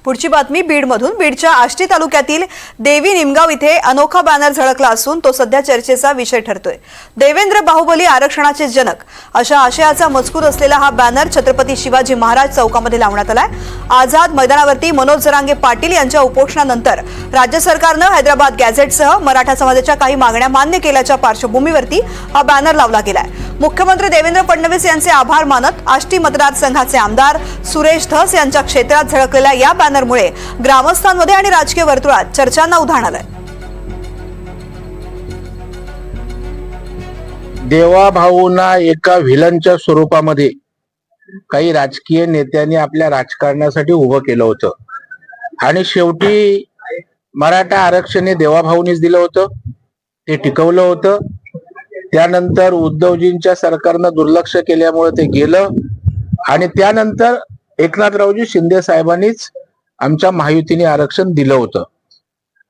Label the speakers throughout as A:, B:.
A: पुढची बातमी बीडमधून। बीडच्या आष्टी तालुक्यातील देवी निमगाव इथे अनोखा बॅनर झळकला असून तो सध्या चर्चेचा विषय ठरतोय। देवेंद्र बाहुबली आरक्षणाचे जनक अशा आशयाचा मजकूर असलेला हा बॅनर छत्रपती शिवाजी महाराज चौकामध्ये लावण्यात आलाय। आझाद मैदानावरती मनोज जरांगे पाटील यांच्या उपोषणानंतर राज्य सरकारनं हैदराबाद गॅझेटसह मराठा समाजाच्या काही मागण्या मान्य केल्याच्या पार्श्वभूमीवरती हा बॅनर लावला गेलाय। मुख्यमंत्री देवेंद्र फडणवीस यांचे आभार मानत आष्टी मतदारसंघाचे आमदार सुरेश धस यांच्या क्षेत्रात झळकलेल्या या बॅनरमुळे ग्रामस्थांमध्ये आणि राजकीय वर्तुळात चर्चांना उधाण आलंय।
B: देवा भाऊंना एका व्हिलनच्या स्वरूपामध्ये काही राजकीय नेत्यांनी आपल्या राजकारणासाठी उभं केलं होतं आणि शेवटी मराठा आरक्षण हे देवा भाऊंनीच दिलं होतं, ते टिकवलं होतं। त्यानंतर उद्धवजींच्या सरकारनं दुर्लक्ष केल्यामुळे ते गेलं आणि त्यानंतर एकनाथरावजी शिंदे साहेबांनीच आमच्या महायुतीने आरक्षण दिलं होतं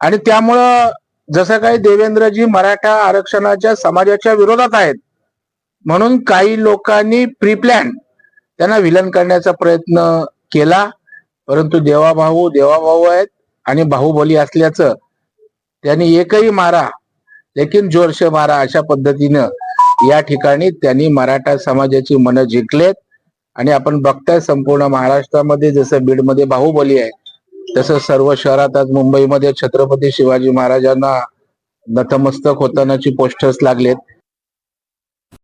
B: आणि त्यामुळं जसं काही देवेंद्रजी मराठा आरक्षणाच्या समाजाच्या विरोधात आहेत म्हणून काही लोकांनी प्रीप्लॅन त्यांना विलन करण्याचा प्रयत्न केला, परंतु देवाभाऊ आहेत आणि बाहुबली असल्याचं त्यांनी एकही मारा लेकिन जोरशे मारा अशा पद्धतीनं या ठिकाणी त्यांनी मराठा समाजाची मनं जिंकलेत आणि आपण बघताय संपूर्ण महाराष्ट्रामध्ये जसं बीडमध्ये बाहुबली आहे तसं सर्व शहरात आज मुंबईमध्ये छत्रपती शिवाजी महाराजांना नतमस्तक होतानाची पोस्टर्स लागलेत।